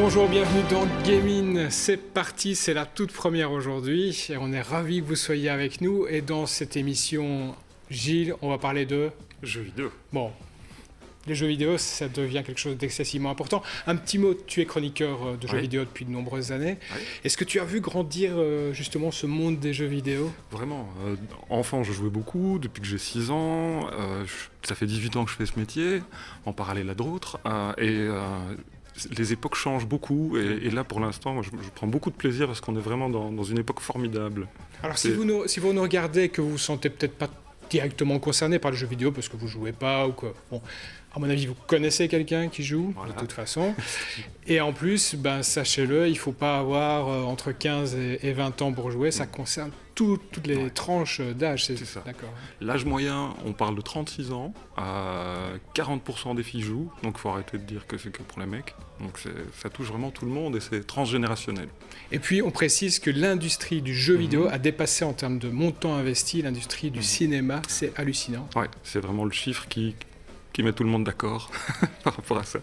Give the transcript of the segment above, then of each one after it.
Bonjour, bienvenue dans Gaming, c'est parti, c'est la toute première aujourd'hui et on est ravis que vous soyez avec nous. Et dans cette émission, Gilles, on va parler de... Jeux vidéo. Bon, les jeux vidéo, ça devient quelque chose d'excessivement important. Un petit mot, tu es chroniqueur de jeux vidéo depuis de nombreuses années. Oui. Est-ce que tu as vu grandir justement ce monde des jeux vidéo ? Vraiment. Enfant, je jouais beaucoup, depuis que j'ai 6 ans. Ça fait 18 ans que je fais ce métier, en parallèle à d'autres. Les époques changent beaucoup et là pour l'instant moi, je prends beaucoup de plaisir parce qu'on est vraiment dans une époque formidable. Alors si vous nous regardez et que vous ne vous sentez peut-être pas directement concerné par le jeu vidéo parce que vous ne jouez pas ou quoi, bon, à mon avis vous connaissez quelqu'un qui joue de toute façon et en plus sachez-le, il ne faut pas avoir entre 15 et 20 ans pour jouer, ça concerne toutes les tranches d'âge. C'est ça. D'accord. L'âge moyen, on parle de 36 ans, 40% des filles jouent, donc il faut arrêter de dire que c'est que pour les mecs. Donc ça touche vraiment tout le monde et c'est transgénérationnel. Et puis on précise que l'industrie du jeu vidéo a dépassé en termes de montant investi l'industrie du cinéma, c'est hallucinant. Ouais, c'est vraiment le chiffre qui met tout le monde d'accord par rapport à ça.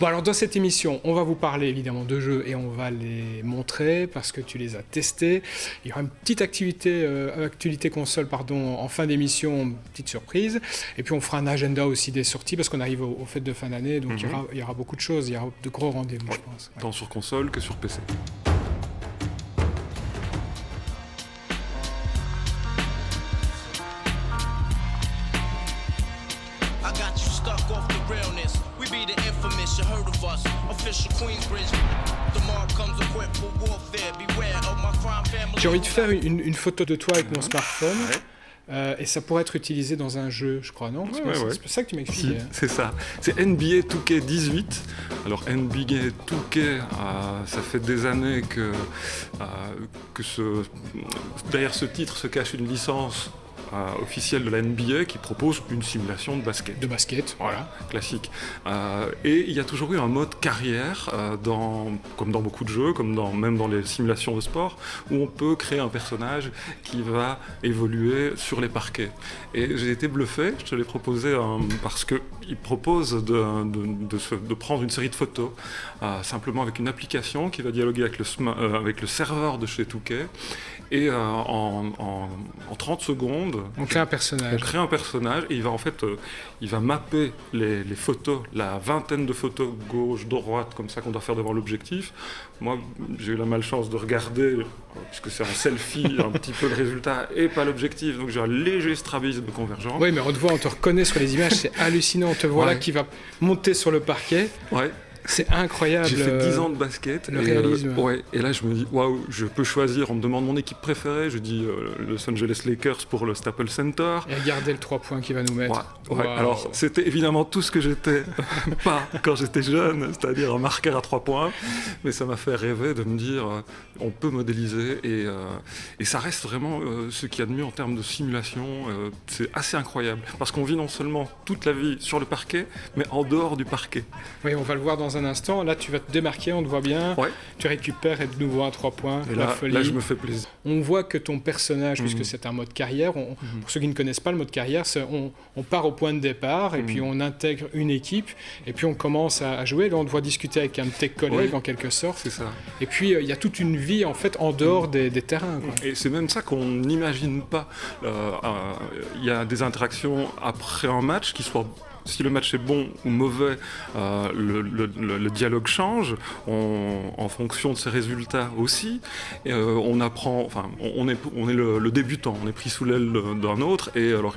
Bon, alors dans cette émission, on va vous parler évidemment de jeux et on va les montrer parce que tu les as testés. Il y aura une petite actualité console en fin d'émission, une petite surprise. Et puis on fera un agenda aussi des sorties parce qu'on arrive aux fêtes de fin d'année, donc il y aura beaucoup de choses, il y aura de gros rendez-vous, je pense. Tant sur console que sur PC. J'ai envie de faire une photo de toi avec mon smartphone. Et ça pourrait être utilisé dans un jeu, je crois, non ? C'est ça que tu m'expliques. C'est ça. C'est NBA 2K18. Alors NBA 2K, ça fait des années que derrière ce titre se cache une licence officielle de la NBA qui propose une simulation de basket. De basket, voilà. Classique. Et il y a toujours eu un mode carrière, comme dans beaucoup de jeux, même dans les simulations de sport, où on peut créer un personnage qui va évoluer sur les parquets. Et j'ai été bluffé, je te l'ai proposé parce qu'il propose de prendre une série de photos, simplement avec une application qui va dialoguer avec le serveur de chez 2K. Et en 30 secondes, on crée un personnage et il va mapper les photos, la vingtaine de photos gauche, droite, comme ça qu'on doit faire devant l'objectif. Moi, j'ai eu la malchance de regarder, puisque c'est en selfie, un petit peu le résultat et pas l'objectif, donc j'ai un léger strabisme convergent. Oui, mais on te reconnaît sur les images, c'est hallucinant, on te voit là qui va monter sur le parquet. Ouais. C'est incroyable. J'ai fait 10 ans de basket. Le réalisme. Et là, je me dis, waouh, je peux choisir. On me demande mon équipe préférée. Je dis Los Angeles Lakers pour le Staples Center. Et regardez le 3 points qu'il va nous mettre. Ouais. Wow. Alors, c'était évidemment tout ce que j'étais pas quand j'étais jeune, c'est-à-dire un marqueur à 3 points. Mais ça m'a fait rêver de me dire, on peut modéliser. Et ça reste vraiment ce qu'il y a de mieux en termes de simulation. C'est assez incroyable. Parce qu'on vit non seulement toute la vie sur le parquet, mais en dehors du parquet. Oui, on va le voir dans un instant. Là, tu vas te démarquer, on te voit bien. Ouais. Tu récupères et de nouveau un 3 points. Et là, je me fais plaisir. On voit que ton personnage, puisque c'est un mode carrière, pour ceux qui ne connaissent pas le mode carrière, on part au point de départ et puis on intègre une équipe et puis on commence à jouer. Là, on te voit discuter avec un de tes collègues en quelque sorte. C'est ça. Et puis, il y a toute une vie en fait en dehors des terrains. Quoi. Et c'est même ça qu'on n'imagine pas. Il y a des interactions après un match qui soient... Si le match est bon ou mauvais, le dialogue change en fonction de ses résultats aussi. Et, on apprend, enfin, on est le débutant, on est pris sous l'aile d'un autre. Et alors,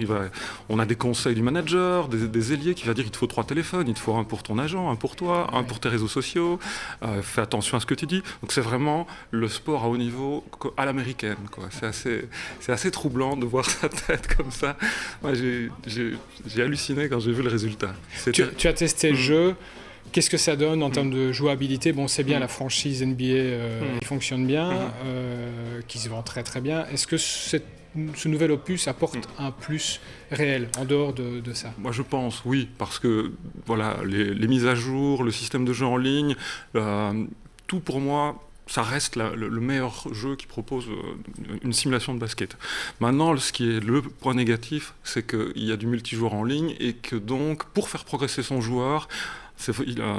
on a des conseils du manager, des ailiers qui va dire il te faut 3 téléphones, il te faut un pour ton agent, un pour toi, un pour tes réseaux sociaux. Fais attention à ce que tu dis. Donc c'est vraiment le sport à haut niveau à l'américaine, quoi. C'est assez troublant de voir sa tête comme ça. Moi, j'ai halluciné quand j'ai vu le résultat. Tu as testé le jeu. Qu'est-ce que ça donne en termes de jouabilité ? Bon, c'est bien la franchise NBA qui fonctionne bien, qui se vend très très bien. Est-ce que ce nouvel opus apporte un plus réel en dehors de ça ? Moi je pense oui, parce que voilà, les mises à jour, le système de jeu en ligne, tout pour moi ça reste le meilleur jeu qui propose une simulation de basket. Maintenant, ce qui est le point négatif, c'est qu'il y a du multijoueur en ligne et que donc, pour faire progresser son joueur,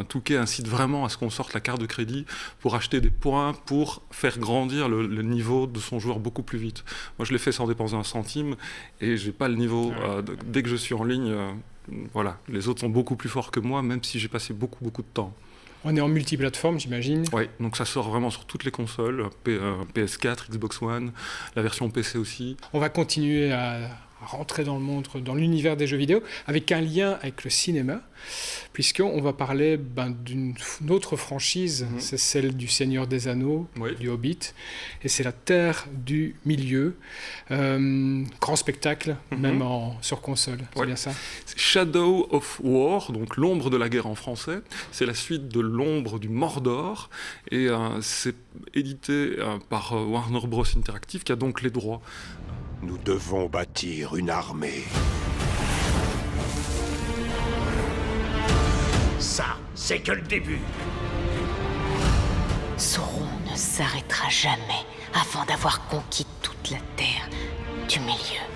Touquet incite vraiment à ce qu'on sorte la carte de crédit pour acheter des points, pour faire grandir le niveau de son joueur beaucoup plus vite. Moi, je l'ai fait sans dépenser un centime et j'ai pas le niveau. Dès que je suis en ligne, voilà, les autres sont beaucoup plus forts que moi, même si j'ai passé beaucoup de temps. On est en multiplateforme, j'imagine. Oui, donc ça sort vraiment sur toutes les consoles, PS4, Xbox One, la version PC aussi. On va continuer à rentrer dans le monde, dans l'univers des jeux vidéo, avec un lien avec le cinéma, puisqu'on va parler d'une autre franchise, c'est celle du Seigneur des Anneaux, du Hobbit, et c'est la Terre du Milieu, grand spectacle, même sur console, c'est bien ça? Shadow of War, donc l'ombre de la guerre en français, c'est la suite de l'ombre du Mordor, et c'est édité par Warner Bros Interactive, qui a donc les droits. Nous devons bâtir une armée. Ça, c'est que le début. Sauron ne s'arrêtera jamais avant d'avoir conquis toute la Terre du Milieu.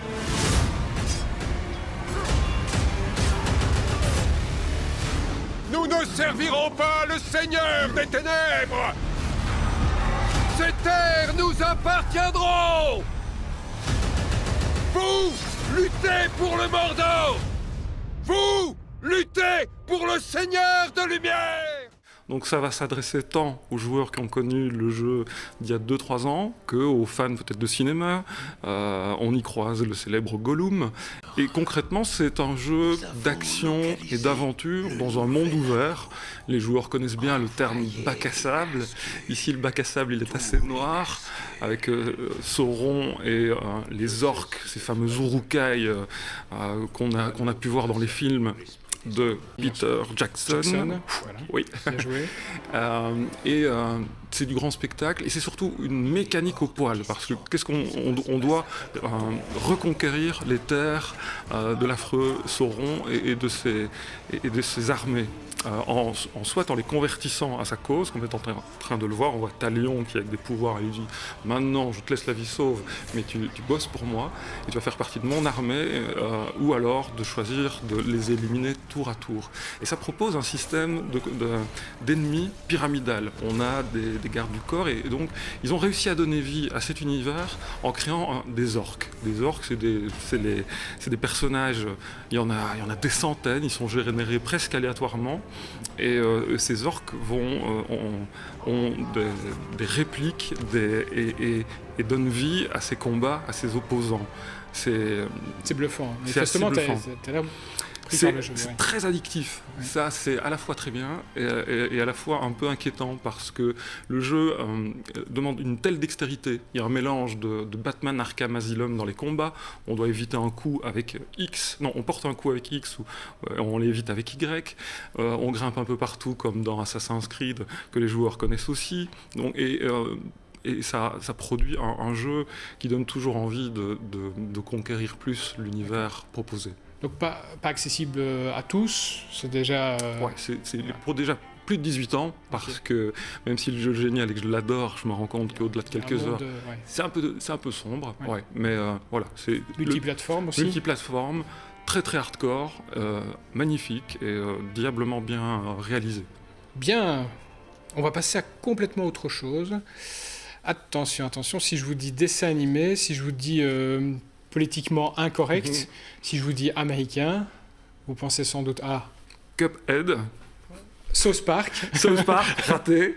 Nous ne servirons pas le Seigneur des Ténèbres! Ces terres nous appartiendront! Vous, luttez pour le Mordor! Vous, luttez pour le Seigneur de Lumière! Donc ça va s'adresser tant aux joueurs qui ont connu le jeu d'il y a 2-3 ans qu'aux fans peut-être de cinéma. On y croise le célèbre Gollum. Et concrètement, c'est un jeu d'action et d'aventure dans un monde ouvert. Les joueurs connaissent bien le terme bac à sable. Ici, le bac à sable, il est assez noir, avec Sauron et les orques, ces fameux Uruk-hai qu'on a pu voir dans les films de Peter Jackson. Voilà. Oui. Bien joué. C'est du grand spectacle et c'est surtout une mécanique au poil parce que qu'est-ce qu'on doit reconquérir les terres de l'affreux Sauron et de ses armées. Soit en les convertissant à sa cause, comme on est en train de le voir, on voit Talion qui avec des pouvoirs et lui dit « Maintenant je te laisse la vie sauve, mais tu bosses pour moi et tu vas faire partie de mon armée » ou alors de choisir de les éliminer tour à tour. Et ça propose un système d'ennemis pyramidal. On a des gardes du corps et donc ils ont réussi à donner vie à cet univers en créant des orques. Des orques, c'est des personnages, il y en a des centaines, ils sont générés presque aléatoirement. Et ces orques ont des répliques et donnent vie à ces combats, à ces opposants. C'est bluffant. Manifestement, t'as l'air pris par le jeu. C'est très addictif. Ouais. Ça, c'est à la fois très bien et à la fois un peu inquiétant parce que le jeu demande une telle dextérité. Il y a un mélange de Batman Arkham Asylum dans les combats. On doit éviter un coup avec X. Non, on porte un coup avec X ou on l'évite avec Y. On grimpe un peu partout comme dans Assassin's Creed que les joueurs connaissent aussi. Donc, et ça produit un jeu qui donne toujours envie de conquérir plus l'univers proposé. Donc pas accessible à tous, c'est déjà... Ouais, c'est pour déjà plus de 18 ans, parce que même si le jeu est génial et que je l'adore, je me rends compte qu'au-delà de quelques heures, c'est un peu sombre, mais voilà. C'est multiplateforme aussi. Multiplateforme, très très hardcore, magnifique et diablement bien réalisé. Bien, on va passer à complètement autre chose. Attention, si je vous dis dessin animé, si je vous dis politiquement incorrect, si je vous dis américain, vous pensez sans doute à... Cuphead. South Park. South Park, raté.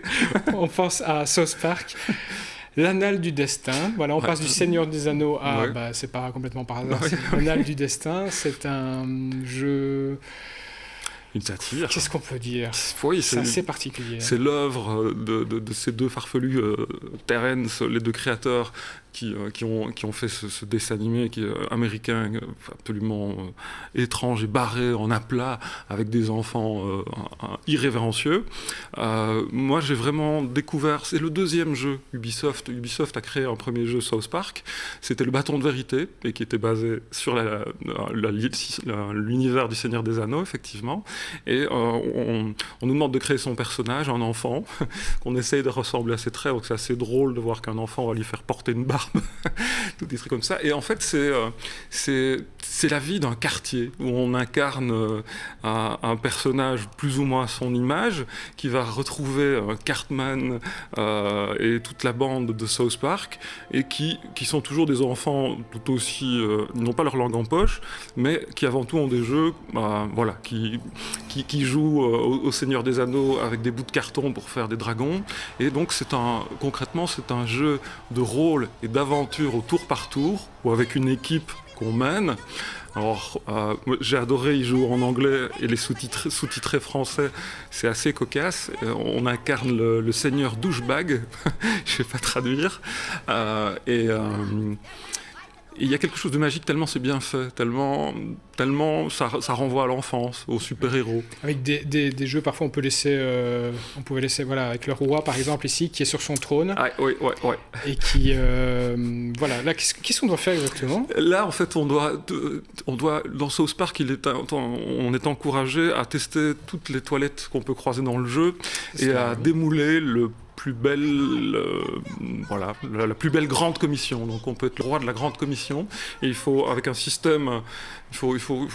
On pense à South Park. L'Annale du Destin. Voilà, on passe du Seigneur des Anneaux à... c'est pas complètement par hasard. L'Annale du Destin, c'est un jeu... Une satire. Qu'est-ce qu'on peut dire? Oui, c'est assez particulier. C'est l'œuvre de ces deux farfelus, Terrence, les deux créateurs, qui ont fait ce dessin animé qui est américain, absolument étrange et barré en aplat, avec des enfants irrévérencieux. Moi, j'ai vraiment découvert... C'est le deuxième jeu Ubisoft. Ubisoft a créé un premier jeu, South Park. C'était le Bâton de Vérité, et qui était basé sur l'univers du Seigneur des Anneaux, effectivement. Et on nous demande de créer son personnage, un enfant, qu'on essaye de ressembler à ses traits, donc c'est assez drôle de voir qu'un enfant va lui faire porter une barbe, tout des trucs comme ça. Et en fait, c'est c'est la vie d'un quartier où on incarne un personnage plus ou moins à son image, qui va retrouver Cartman et toute la bande de South Park, et qui sont toujours des enfants tout aussi, ils n'ont pas leur langue en poche, mais qui avant tout ont des jeux, voilà, qui jouent au Seigneur des Anneaux avec des bouts de carton pour faire des dragons. Et donc concrètement, c'est un jeu de rôle et d'aventure au tour par tour, ou avec une équipe qu'on mène. Alors, j'ai adoré y jouer en anglais, et les sous-titrés français, c'est assez cocasse. On incarne le seigneur douchebag, je ne sais pas traduire. Et il y a quelque chose de magique, tellement c'est bien fait, tellement ça renvoie à l'enfance, aux super-héros. Avec des jeux, parfois on pouvait laisser, voilà, avec le roi par exemple ici, qui est sur son trône. Ah, oui. Et qui, voilà, là, qu'est-ce qu'on doit faire exactement ? Là, en fait, on doit dans South Park, on est encouragé à tester toutes les toilettes qu'on peut croiser dans le jeu et à démouler la plus belle grande commission. Donc on peut être le roi de la grande commission, et il faut, avec un système, il faut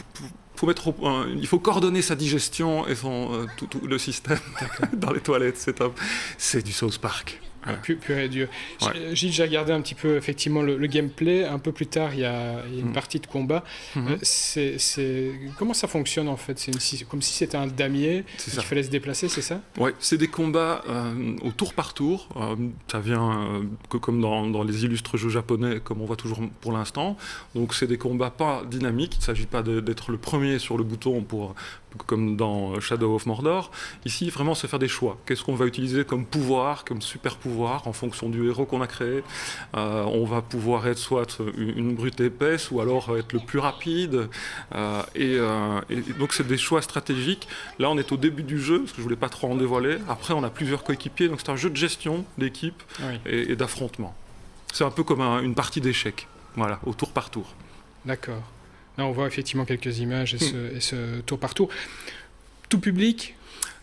coordonner sa digestion et tout le système dans les toilettes. C'est du South Park. Voilà. Pur et dur. Ouais. Gilles, j'ai regardé un petit peu effectivement le gameplay. Un peu plus tard, il y a une partie de combat. Comment ça fonctionne en fait ? C'est comme si c'était un damier qu'il fallait se déplacer, c'est ça ? Oui, c'est des combats au tour par tour. Ça vient comme dans les illustres jeux japonais, comme on voit toujours pour l'instant. Donc c'est des combats pas dynamiques. Il ne s'agit pas d'être le premier sur le bouton comme dans Shadow of Mordor. Ici, vraiment, c'est faire des choix. Qu'est-ce qu'on va utiliser comme pouvoir, comme super pouvoir, en fonction du héros qu'on a créé. On va pouvoir être soit une brute épaisse, ou alors être le plus rapide. Et donc, c'est des choix stratégiques. Là, on est au début du jeu, parce que je ne voulais pas trop en dévoiler. Après, on a plusieurs coéquipiers. Donc, c'est un jeu de gestion d'équipe et d'affrontement. C'est un peu comme une partie d'échecs. Voilà, au tour par tour. D'accord. Là, on voit effectivement quelques images et ce tour par tour. Tout public ?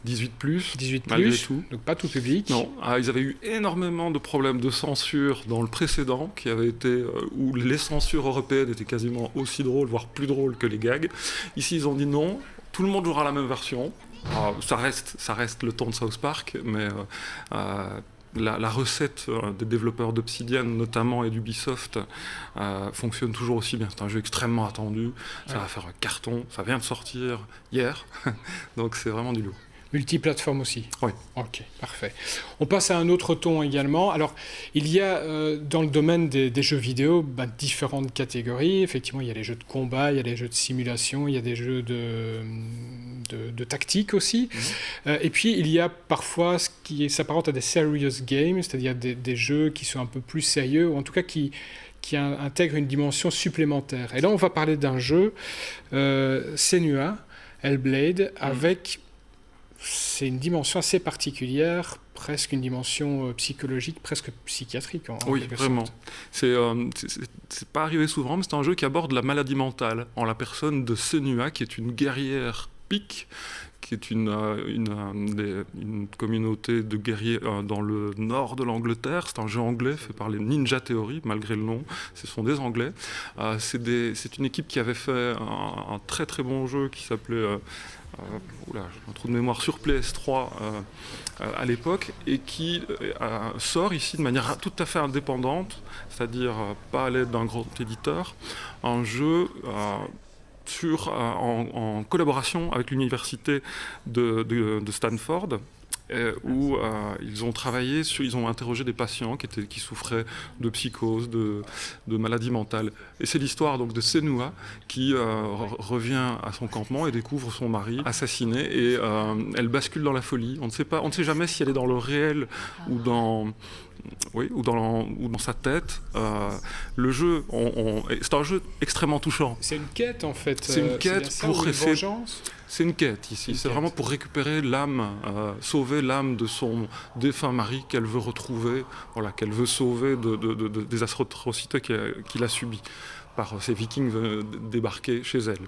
18+, malgré tout. Donc pas tout public. Non, ils avaient eu énormément de problèmes de censure dans le précédent, qui avait été où les censures européennes étaient quasiment aussi drôles, voire plus drôles que les gags. Ici, ils ont dit non, tout le monde jouera la même version. Ça reste le ton de South Park, mais la recette des développeurs d'Obsidian notamment et d'Ubisoft fonctionne toujours aussi bien. C'est un jeu extrêmement attendu, ça va faire un carton, ça vient de sortir hier, donc c'est vraiment du lourd. Multiplateforme aussi. Oui. Ok, parfait. On passe à un autre ton également. Alors, il y a dans le domaine des jeux vidéo différentes catégories. Effectivement, il y a les jeux de combat, il y a les jeux de simulation, il y a des jeux de tactique aussi. Et puis, il y a parfois ce qui s'apparente à des serious games, c'est-à-dire des jeux qui sont un peu plus sérieux, ou en tout cas qui intègrent une dimension supplémentaire. Et là, on va parler d'un jeu, Senua, Hellblade, avec... C'est une dimension assez particulière, presque une dimension psychologique, presque psychiatrique. Oui, vraiment. C'est pas arrivé souvent, mais c'est un jeu qui aborde la maladie mentale en la personne de Senua, qui est une guerrière pique, qui est une communauté de guerriers dans le nord de l'Angleterre. C'est un jeu anglais fait par les Ninja Theory, malgré le nom, ce sont des Anglais. C'est une équipe qui avait fait un très très bon jeu qui s'appelait... j'ai un trou de mémoire, sur PS3 à l'époque, et qui sort ici de manière tout à fait indépendante, c'est-à-dire pas à l'aide d'un grand éditeur, un jeu en collaboration avec l'université de Stanford, où ils ont travaillé ils ont interrogé des patients qui souffraient de psychose, de maladies mentales. Et c'est l'histoire donc de Senua qui revient à son campement et découvre son mari assassiné, et elle bascule dans la folie. On ne sait jamais si elle est dans le réel ou dans sa tête. Le jeu, c'est un jeu extrêmement touchant. C'est une quête en fait. C'est une quête pour essayer. Vengeance. C'est une quête ici. C'est vraiment pour récupérer l'âme, sauver l'âme de son défunt mari qu'elle veut retrouver, qu'elle veut sauver des atrocités qu'il a subies par ces Vikings débarqués chez elle.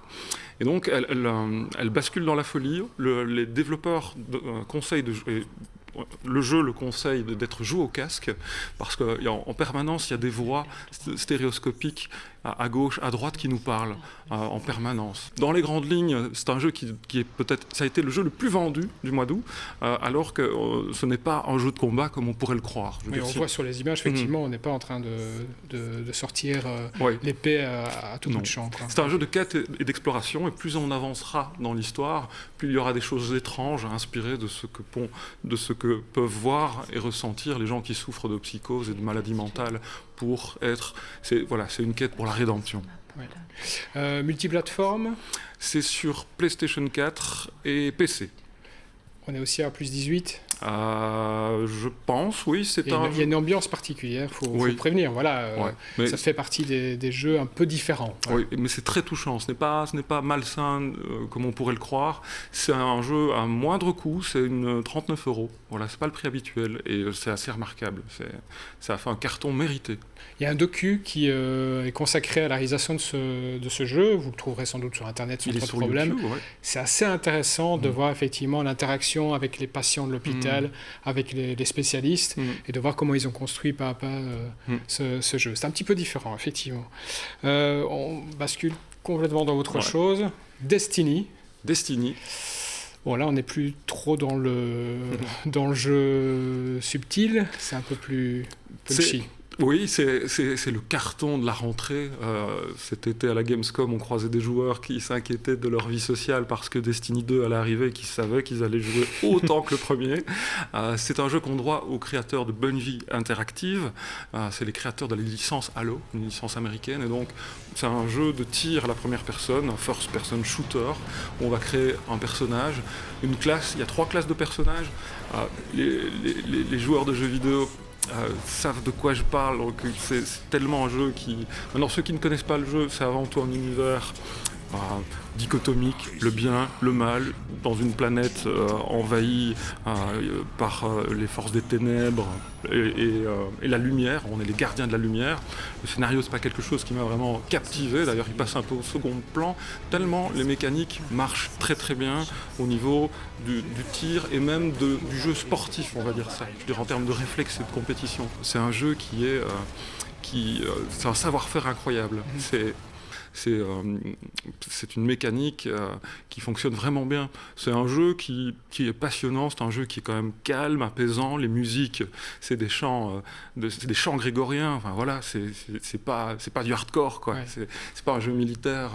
Et donc elle bascule dans la folie. Les développeurs conseillent de jouer. le jeu le conseille d'être joué au casque, parce qu'en permanence, il y a des voix stéréoscopiques à gauche, à droite qui nous parlent en permanence. Dans les grandes lignes, c'est un jeu qui est peut-être... Ça a été le jeu le plus vendu du mois d'août, alors que ce n'est pas un jeu de combat comme on pourrait le croire. On voit sur les images, effectivement, on n'est pas en train de sortir l'épée à tout bout de champ. C'est un jeu de quête et d'exploration, et plus on avancera dans l'histoire, plus il y aura des choses étranges inspirées de ce que peuvent voir et ressentir les gens qui souffrent de psychose et de maladies mentales pour être... C'est une quête pour la rédemption. Ouais. Multiplateforme. C'est sur PlayStation 4 et PC. On est aussi à plus 18. Je pense, oui. Il y a une ambiance particulière, il faut prévenir. Voilà, ça fait partie des jeux un peu différents. Oui, mais c'est très touchant. Ce n'est pas malsain comme on pourrait le croire. C'est un jeu à moindre coût, c'est 39 €. Voilà, c'est pas le prix habituel et c'est assez remarquable. Ça a fait un carton mérité. Il y a un docu qui est consacré à la réalisation de ce jeu. Vous le trouverez sans doute sur Internet sans trop de problème. YouTube, C'est assez intéressant de voir effectivement l'interaction avec les patients de l'hôpital, avec les spécialistes, et de voir comment ils ont construit pas à pas ce jeu. C'est un petit peu différent, effectivement. On bascule complètement dans autre chose. Destiny. Bon, là, on n'est plus trop dans le jeu subtil. C'est un peu plus punchy. Oui, c'est le carton de la rentrée. Cet été à la Gamescom, on croisait des joueurs qui s'inquiétaient de leur vie sociale parce que Destiny 2 allait arriver et qui savaient qu'ils allaient jouer autant que le premier. C'est un jeu qu'on doit aux créateurs de Bungie Interactive. C'est les créateurs de la licence Halo, une licence américaine. Et donc, c'est un jeu de tir à la première personne, un first-person shooter, où on va créer un personnage, une classe. Il y a 3 classes de personnages. Les joueurs de jeux vidéo savent de quoi je parle, donc c'est tellement un jeu qui... Maintenant, ceux qui ne connaissent pas le jeu, c'est avant tout un univers dichotomique, le bien, le mal, dans une planète envahie par les forces des ténèbres et la lumière. On est les gardiens de la lumière. Le scénario, c'est pas quelque chose qui m'a vraiment captivé, d'ailleurs il passe un peu au second plan, tellement les mécaniques marchent très très bien au niveau du tir et même du jeu sportif, on va dire ça, je veux dire, en termes de réflexe et de compétition. C'est un jeu c'est un savoir-faire incroyable. C'est une mécanique qui fonctionne vraiment bien. C'est un jeu qui est passionnant, c'est un jeu qui est quand même calme, apaisant. Les musiques, c'est des chants grégoriens. Enfin voilà, c'est pas du hardcore quoi. Ouais. C'est pas un jeu militaire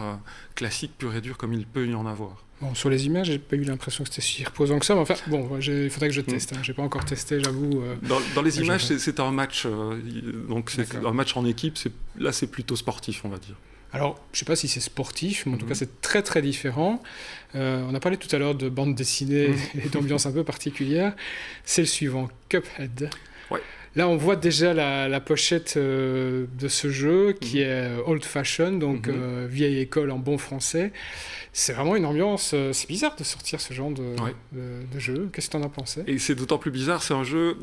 classique pur et dur comme il peut y en avoir. Bon, sur les images, j'ai pas eu l'impression que c'était si reposant que ça, mais enfin, bon, il faudrait que je teste. J'ai pas encore testé, j'avoue. Dans les images, c'est un match, donc c'est un match en équipe. Là, c'est plutôt sportif, on va dire. Alors, je ne sais pas si c'est sportif, mais en tout cas, c'est très très différent. On a parlé tout à l'heure de bande dessinée et d'ambiance un peu particulière. C'est le suivant, Cuphead. Ouais. Là, on voit déjà la pochette de ce jeu qui est old fashion, donc vieille école en bon français. C'est vraiment une ambiance... c'est bizarre de sortir ce genre de jeu. Qu'est-ce que tu en as pensé ? Et c'est d'autant plus bizarre, c'est un jeu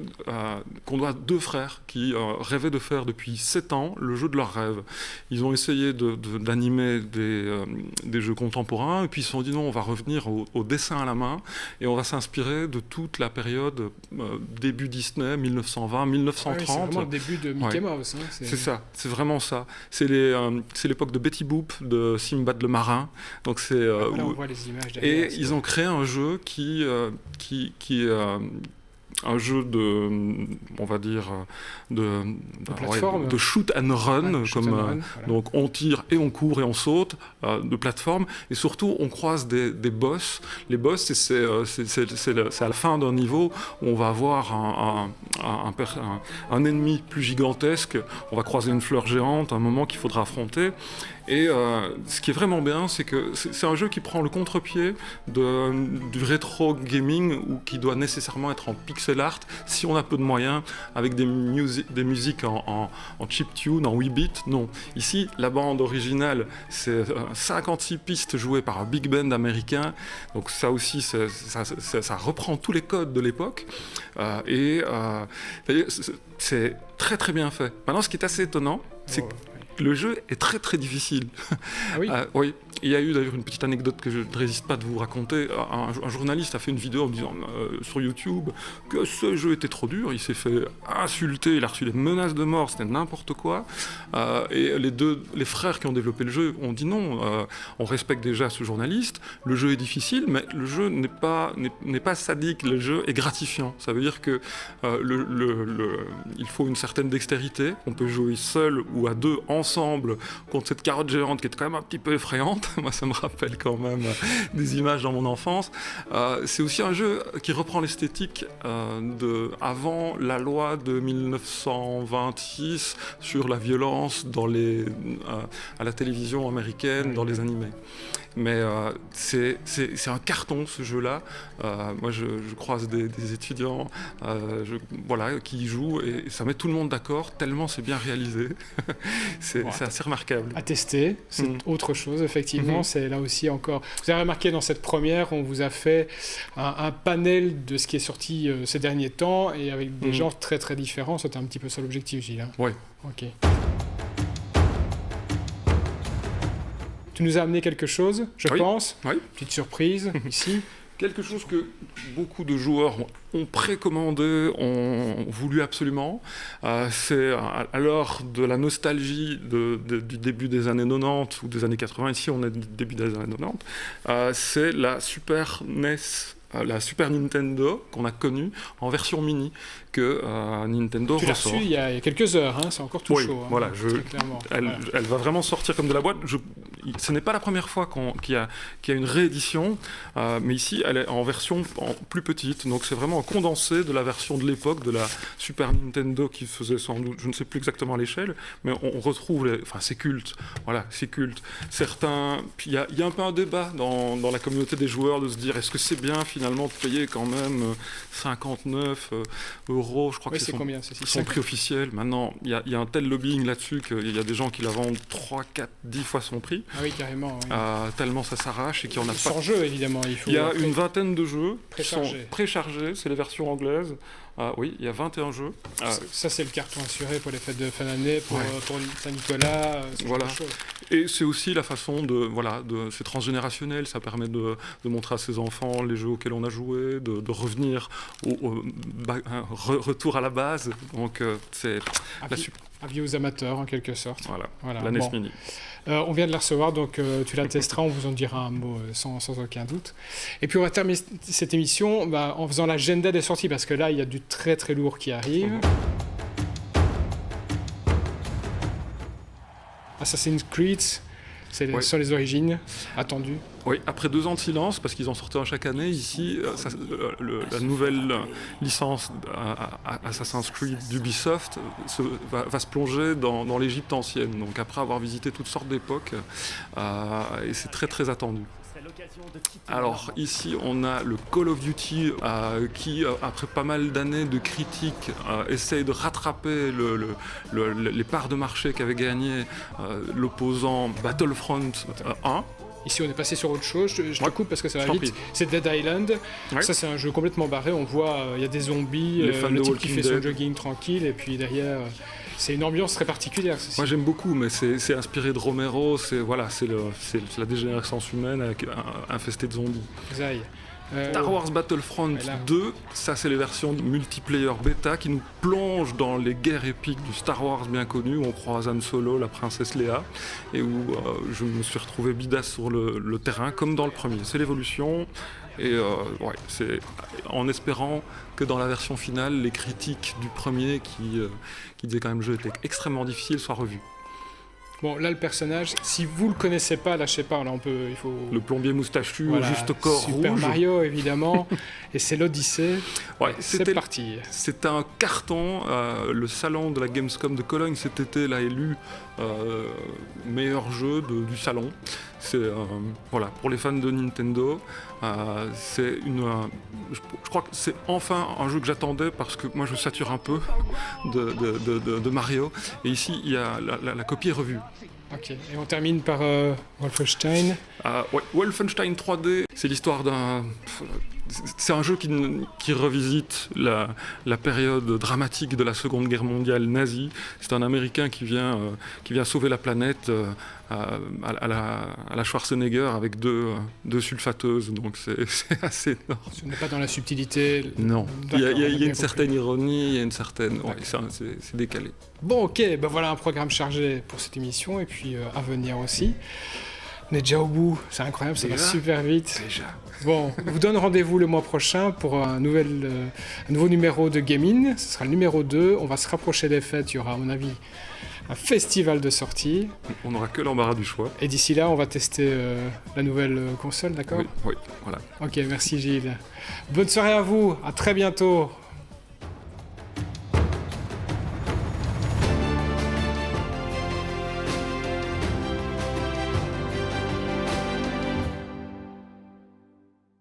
qu'on doit à 2 frères qui rêvaient de faire depuis 7 ans le jeu de leurs rêves. Ils ont essayé d'animer des jeux contemporains, et puis ils se sont dit non, on va revenir au dessin à la main, et on va s'inspirer de toute la période début Disney, 1920, 1930. C'est vraiment le début de Mickey Mouse. Hein, c'est ça, c'est vraiment ça. C'est l'époque de Betty Boop, de Simbad le marin. Donc c'est là, on voit les images derrière, et ils ont créé un jeu qui est un jeu on va dire, de shoot and run, donc on tire et on court et on saute, de plateforme, et surtout on croise des boss. Les boss, c'est à la fin d'un niveau où on va avoir un ennemi plus gigantesque, on va croiser une fleur géante, un moment qu'il faudra affronter. Et ce qui est vraiment bien, c'est que c'est un jeu qui prend le contre-pied du rétro gaming, ou qui doit nécessairement être en pixel art si on a peu de moyens, avec des musiques en chiptune, en 8 bits. Non, ici la bande originale, c'est 56 pistes jouées par un big band américain, donc ça aussi ça reprend tous les codes de l'époque, et c'est très très bien fait. Maintenant, ce qui est assez étonnant, c'est le jeu est très très difficile. Ah oui. Oui, il y a eu d'ailleurs une petite anecdote que je ne résiste pas de vous raconter. Un journaliste a fait une vidéo en me disant sur YouTube que ce jeu était trop dur. Il s'est fait insulter, il a reçu des menaces de mort, c'était n'importe quoi. Et les frères qui ont développé le jeu ont dit non, on respecte déjà ce journaliste. Le jeu est difficile, mais le jeu n'est pas sadique. Le jeu est gratifiant. Ça veut dire que il faut une certaine dextérité. On peut jouer seul ou à deux ensemble contre cette carotte géante qui est quand même un petit peu effrayante. Moi, ça me rappelle quand même des images dans mon enfance. C'est aussi un jeu qui reprend l'esthétique avant la loi de 1926 sur la violence à la télévision américaine, dans les animés. Mais c'est un carton, ce jeu-là. Moi, je croise des étudiants qui y jouent et ça met tout le monde d'accord, tellement c'est bien réalisé. C'est assez remarquable. À tester, c'est autre chose, effectivement. C'est là aussi encore... Vous avez remarqué, dans cette première, on vous a fait un panel de ce qui est sorti ces derniers temps et avec des genres très très différents. C'était un petit peu ça l'objectif, Gilles. Oui. Ok. Tu nous as amené quelque chose, je pense. Oui. Petite surprise, ici. Quelque chose que beaucoup de joueurs ont précommandé, ont voulu absolument. C'est à l'heure de la nostalgie du début des années 90 ou des années 80. Ici, on est du début des années 90. C'est la Super NES, la Super Nintendo qu'on a connue en version mini que Nintendo ressort. Tu l'as reçue il y a quelques heures, hein, c'est encore tout chaud. Voilà, elle va vraiment sortir comme de la boîte. Ce n'est pas la première fois qu'il y a une réédition, mais ici elle est en version plus petite, donc c'est vraiment un condensé de la version de l'époque de la Super Nintendo qui faisait sans doute, je ne sais plus exactement l'échelle, mais on retrouve, c'est culte, voilà, c'est culte. Certains, puis il y a un peu un débat dans la communauté des joueurs de se dire est-ce que c'est bien finalement de payer quand même 59 €, je crois que c'est son prix officiel. Maintenant, il y a un tel lobbying là-dessus qu'il y a des gens qui la vendent 3, 4, 10 fois son prix. Ah oui, carrément. Oui. Tellement ça s'arrache et qu'il y en a pas. Sans jeu, évidemment. Il y a une vingtaine de jeux qui sont préchargés. Préchargés, c'est les versions anglaises. Oui, il y a 21 jeux. Ça, c'est le carton assuré pour les fêtes de fin d'année, pour Saint-Nicolas, ce genre de choses. Et c'est aussi la façon c'est transgénérationnel, ça permet de montrer à ses enfants les jeux auxquels on a joué, de revenir retour à la base. Donc, c'est avis aux amateurs, en quelque sorte. Voilà. La NES Mini. On vient de la recevoir, donc tu la testeras, on vous en dira un mot sans aucun doute. Et puis on va terminer cette émission en faisant l'agenda des sorties, parce que là, il y a du très très lourd qui arrive. Assassin's Creed, sur les origines, attendues. Oui, après 2 ans de silence, parce qu'ils en sortaient un chaque année, ici, la nouvelle licence Assassin's Creed d'Ubisoft va se plonger dans l'Égypte ancienne. Donc après avoir visité toutes sortes d'époques, et c'est très très attendu. Alors ici on a le Call of Duty qui, après pas mal d'années de critiques, essaye de rattraper les parts de marché qu'avait gagné l'opposant Battlefront 1. Ici, on est passé sur autre chose. Je te coupe parce que ça va vite. C'est Dead Island. Ouais. Ça, c'est un jeu complètement barré. On voit, il y a des zombies, le type qui fait son jogging tranquille, et puis derrière, c'est une ambiance très particulière. Moi, j'aime beaucoup, mais c'est inspiré de Romero. C'est la dégénérescence humaine infestée de zombies. Zaï. Star Wars Battlefront 2, ça c'est les versions multiplayer bêta qui nous plongent dans les guerres épiques du Star Wars bien connu, où on croise Han Solo, la princesse Leia, et où je me suis retrouvé bidasse sur le terrain, comme dans le premier. C'est l'évolution, et c'est en espérant que dans la version finale, les critiques du premier qui disaient quand même que le jeu était extrêmement difficile soient revues. Bon, là, le personnage, si vous le connaissez pas, là, je sais pas, là, il faut... Le plombier moustachu, juste corps Super rouge. Super Mario, évidemment, et c'est l'Odyssée. Ouais, c'est parti. C'est un carton. Le salon de la Gamescom de Cologne cet été l'a élu meilleur jeu du salon. C'est pour les fans de Nintendo, je crois que c'est enfin un jeu que j'attendais, parce que moi je sature un peu de Mario, et ici il y a la copie est revue. Ok, et on termine par Wolfenstein. Wolfenstein 3D, c'est l'histoire c'est un jeu qui revisite la période dramatique de la Seconde Guerre mondiale nazie. C'est un Américain qui vient sauver la planète à la Schwarzenegger avec deux sulfateuses, donc c'est assez énorme. Ce n'est pas dans la subtilité. Non, il y a une compris. certaine ironie, il y a une certaine... Ouais, c'est décalé. Bon, ok, ben voilà un programme chargé pour cette émission, et puis à venir aussi. On est déjà au bout, c'est incroyable, ça va super vite. Déjà. Bon, on vous donne rendez-vous le mois prochain pour un nouveau numéro de Gaming. Ce sera le numéro 2. On va se rapprocher des fêtes. Il y aura, à mon avis, un festival de sortie. On n'aura que l'embarras du choix. Et d'ici là, on va tester la nouvelle console, d'accord ? Oui, voilà. Ok, merci Gilles. Bonne soirée à vous, à très bientôt.